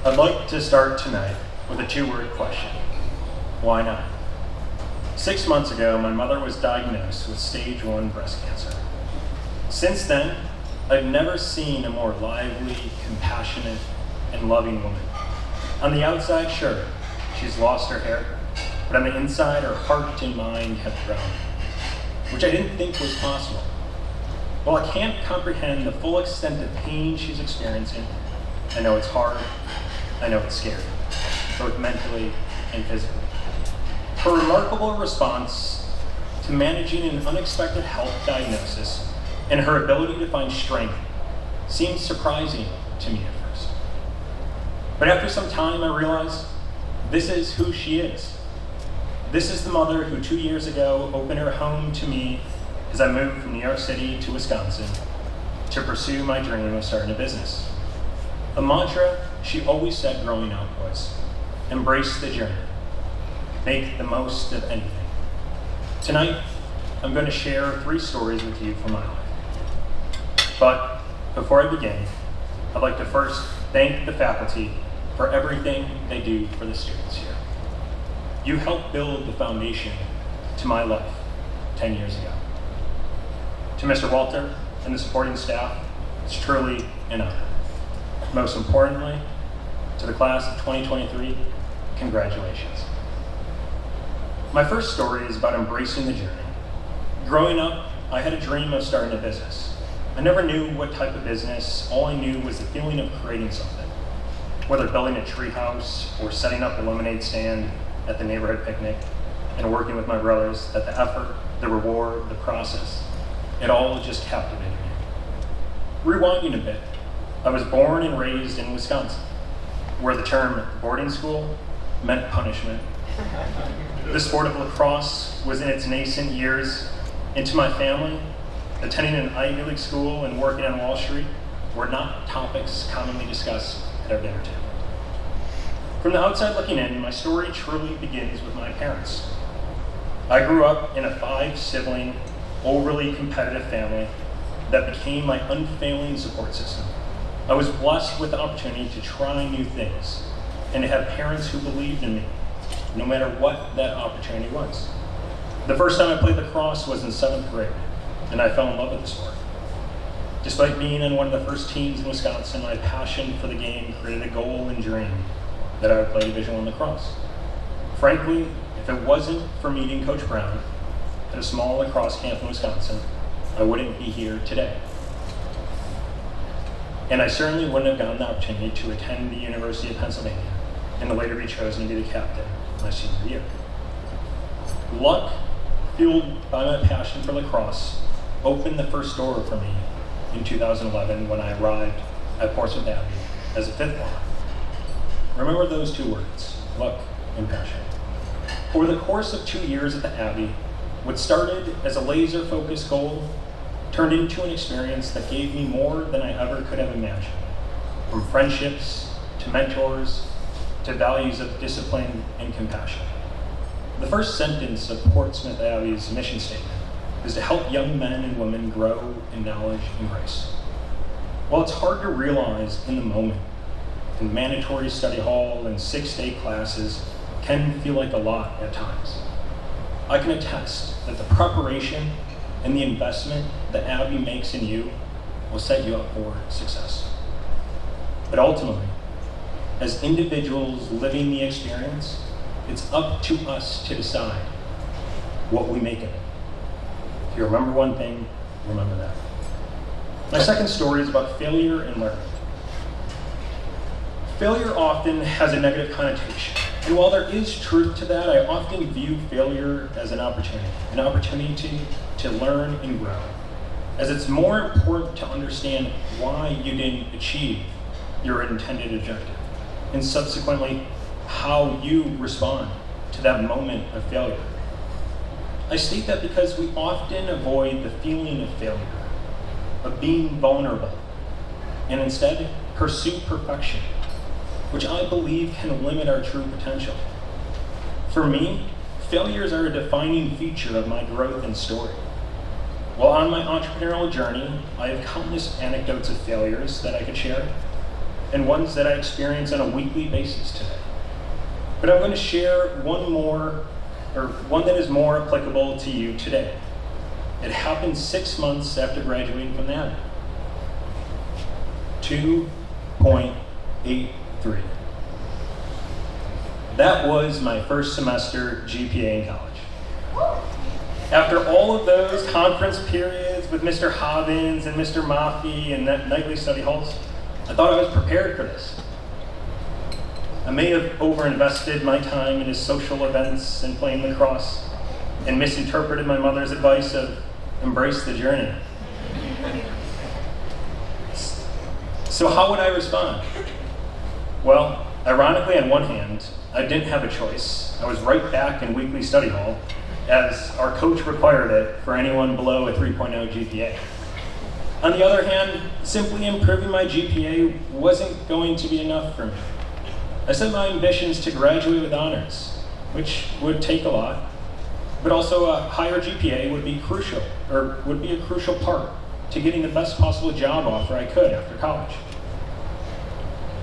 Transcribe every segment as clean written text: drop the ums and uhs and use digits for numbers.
I'd like to start tonight with a two-word question. Why not? 6 months ago, my mother was diagnosed with stage 1 breast cancer. Since then, I've never seen a more lively, compassionate, and loving woman. On the outside, sure, she's lost her hair, but on the inside, her heart and mind have grown, which I didn't think was possible. While I can't comprehend the full extent of pain she's experiencing, I know it's hard, I know it's scary, both mentally and physically. Her remarkable response to managing an unexpected health diagnosis and her ability to find strength seemed surprising to me at first. But after some time, I realized this is who she is. This is the mother who 2 years ago opened her home to me as I moved from New York City to Wisconsin to pursue my dream of starting a business. A mantra she always said growing up was, embrace the journey. Make the most of anything. Tonight, I'm going to share 3 stories with you from my life. But before I begin, I'd like to first thank the faculty for everything they do for the students here. You helped build the foundation to my life 10 years ago. To Mr. Walter and the supporting staff, it's truly an honor. Most importantly, to the class of 2023, congratulations. My first story is about embracing the journey. Growing up, I had a dream of starting a business. I never knew what type of business. All I knew was the feeling of creating something. Whether building a treehouse or setting up a lemonade stand at the neighborhood picnic and working with my brothers, that the effort, the reward, the process, it all just captivated me. Rewinding a bit, I was born and raised in Wisconsin, where the term boarding school meant punishment. The sport of lacrosse was in its nascent years, and to my family, attending an Ivy League school and working on Wall Street were not topics commonly discussed at our dinner table. From the outside looking in, my story truly begins with my parents. I grew up in a 5-sibling, overly competitive family that became my unfailing support system. I was blessed with the opportunity to try new things and to have parents who believed in me, no matter what that opportunity was. The first time I played lacrosse was in 7th grade, and I fell in love with the sport. Despite being on one of the first teams in Wisconsin, my passion for the game created a goal and dream that I would play Division I lacrosse. Frankly, if it wasn't for meeting Coach Brown at a small lacrosse camp in Wisconsin, I wouldn't be here today. And I certainly wouldn't have gotten the opportunity to attend the University of Pennsylvania and to later be chosen to be the captain my senior year. Luck, fueled by my passion for lacrosse, opened the first door for me in 2011 when I arrived at Portsmouth Abbey as a 5th line. Remember those 2 words, luck and passion. Over the course of 2 years at the Abbey, what started as a laser-focused goal turned into an experience that gave me more than I ever could have imagined. From friendships, to mentors, to values of discipline and compassion. The first sentence of Portsmouth Abbey's mission statement is to help young men and women grow in knowledge and grace. While it's hard to realize in the moment, and mandatory study hall and 6-day classes can feel like a lot at times, I can attest that the preparation and the investment that Abbey makes in you will set you up for success. But ultimately, as individuals living the experience, it's up to us to decide what we make of it. If you remember one thing, remember that. My second story is about failure and learning. Failure often has a negative connotation. And while there is truth to that, I often view failure as an opportunity to learn and grow, as it's more important to understand why you didn't achieve your intended objective, and subsequently, how you respond to that moment of failure. I state that because we often avoid the feeling of failure, of being vulnerable, and instead pursue perfection, which I believe can limit our true potential. For me, failures are a defining feature of my growth and story. While on my entrepreneurial journey, I have countless anecdotes of failures that I could share. and ones that I experience on a weekly basis today. But I'm going to share one that is more applicable to you today. It happened 6 months after graduating from the Abbey. 2.83. That was my first semester GPA in college. After all of those conference periods with Mr. Hobbins and Mr. Maffey and that nightly study halls, I thought I was prepared for this. I may have overinvested my time in his social events and playing lacrosse and misinterpreted my mother's advice of embrace the journey. So how would I respond? Well, ironically, on one hand, I didn't have a choice. I was right back in weekly study hall, as our coach required it for anyone below a 3.0 GPA. On the other hand, simply improving my GPA wasn't going to be enough for me. I set my ambitions to graduate with honors, which would take a lot, but also a higher GPA would be a crucial part to getting the best possible job offer I could after college.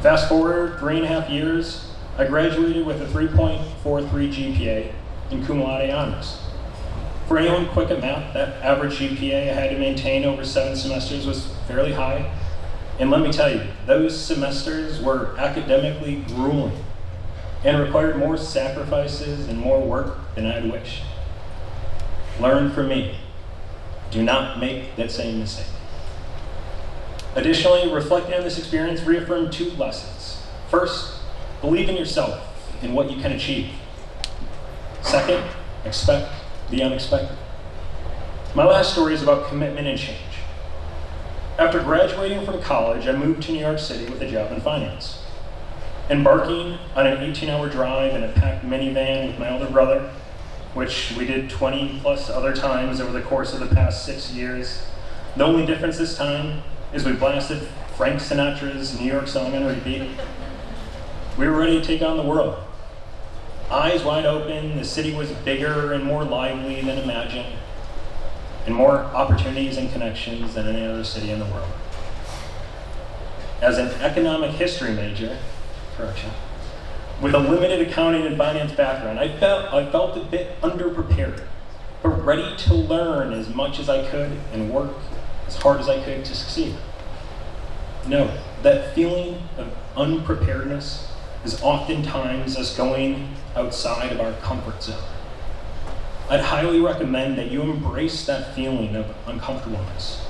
Fast forward 3.5 years, I graduated with a 3.43 GPA in cum laude honors. For anyone quick at math, that average GPA I had to maintain over 7 semesters was fairly high. And let me tell you, those semesters were academically grueling and required more sacrifices and more work than I'd wished. Learn from me. Do not make that same mistake. Additionally, reflecting on this experience reaffirmed 2 lessons. First, believe in yourself and what you can achieve. Second, expect the unexpected. My last story is about commitment and change. After graduating from college, I moved to New York City with a job in finance. Embarking on an 18-hour drive in a packed minivan with my older brother, which we did 20 plus other times over the course of the past 6 years. The only difference this time is we blasted Frank Sinatra's New York song on repeat. We were ready to take on the world. Eyes wide open, the city was bigger and more lively than imagined, and more opportunities and connections than any other city in the world. As an economic history major, with a limited accounting and finance background, I felt a bit underprepared, but ready to learn as much as I could and work as hard as I could to succeed. No, that feeling of unpreparedness is oftentimes us going outside of our comfort zone. I'd highly recommend that you embrace that feeling of uncomfortableness,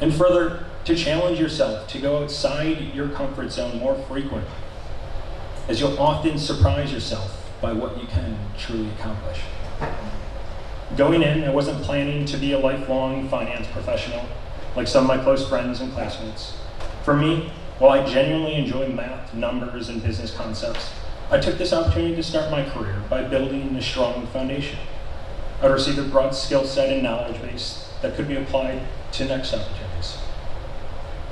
and further, to challenge yourself to go outside your comfort zone more frequently, as you'll often surprise yourself by what you can truly accomplish. Going in, I wasn't planning to be a lifelong finance professional like some of my close friends and classmates. For me, while I genuinely enjoy math, numbers, and business concepts, I took this opportunity to start my career by building a strong foundation. I'd received a broad skill set and knowledge base that could be applied to next opportunities.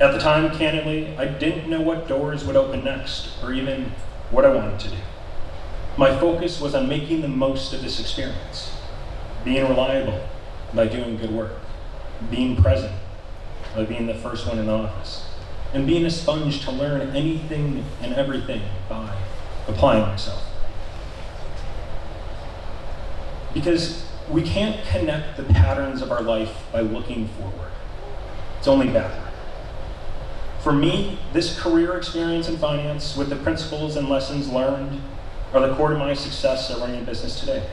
At the time, candidly, I didn't know what doors would open next, or even what I wanted to do. My focus was on making the most of this experience, being reliable by doing good work, being present by being the first one in the office, and being a sponge to learn anything and everything by applying myself. Because we can't connect the patterns of our life by looking forward. It's only backward. For me, this career experience in finance, with the principles and lessons learned, are the core to my success at running a business today.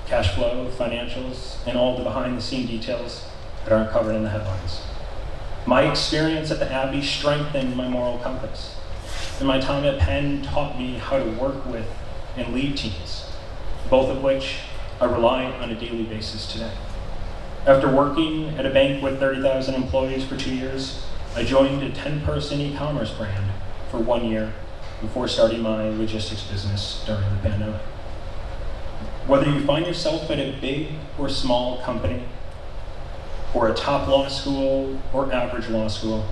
Cash flow, financials, and all the behind-the-scene details that aren't covered in the headlines. My experience at the Abbey strengthened my moral compass, and my time at Penn taught me how to work with and lead teams, both of which I rely on a daily basis today. After working at a bank with 30,000 employees for 2 years, I joined a 10-person e-commerce brand for 1 year before starting my logistics business during the pandemic. Whether you find yourself at a big or small company, or a top law school or average law school,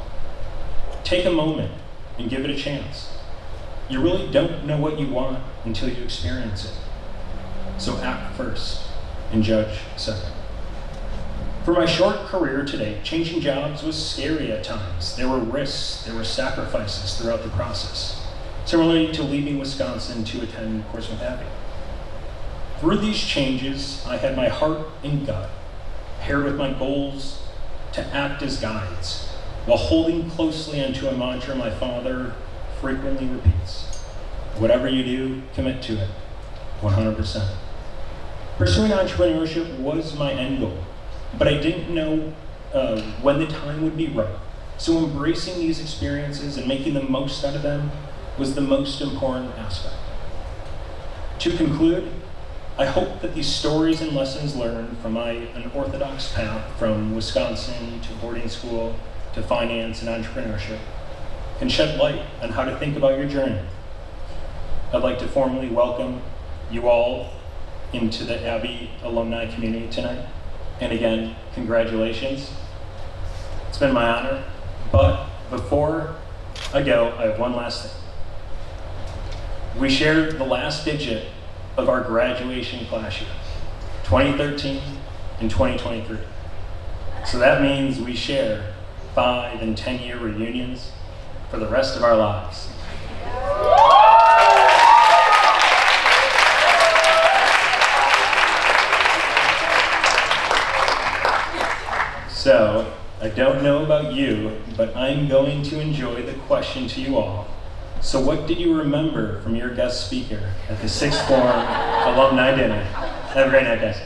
take a moment and give it a chance. You really don't know what you want until you experience it. So act first and judge second. For my short career today, changing jobs was scary at times. There were risks, there were sacrifices throughout the process, similarly to leaving Wisconsin to attend Portsmouth Abbey. Through these changes, I had my heart and gut paired with my goals to act as guides, while holding closely onto a mantra my father frequently repeats: whatever you do, commit to it, 100%. Pursuing entrepreneurship was my end goal, but I didn't know when the time would be right. So embracing these experiences and making the most out of them was the most important aspect. To conclude, I hope that these stories and lessons learned from my unorthodox path from Wisconsin to boarding school to finance and entrepreneurship can shed light on how to think about your journey. I'd like to formally welcome you all into the Abbey alumni community tonight. And again, congratulations. It's been my honor. But before I go, I have one last thing. We shared the last digit of our graduation class year, 2013 and 2023. So that means we share 5 and 10-year reunions for the rest of our lives. So, I don't know about you, but I'm going to enjoy the question to you all. So what did you remember from your guest speaker at the 6th Form Alumni Dinner? Have a great night, guys.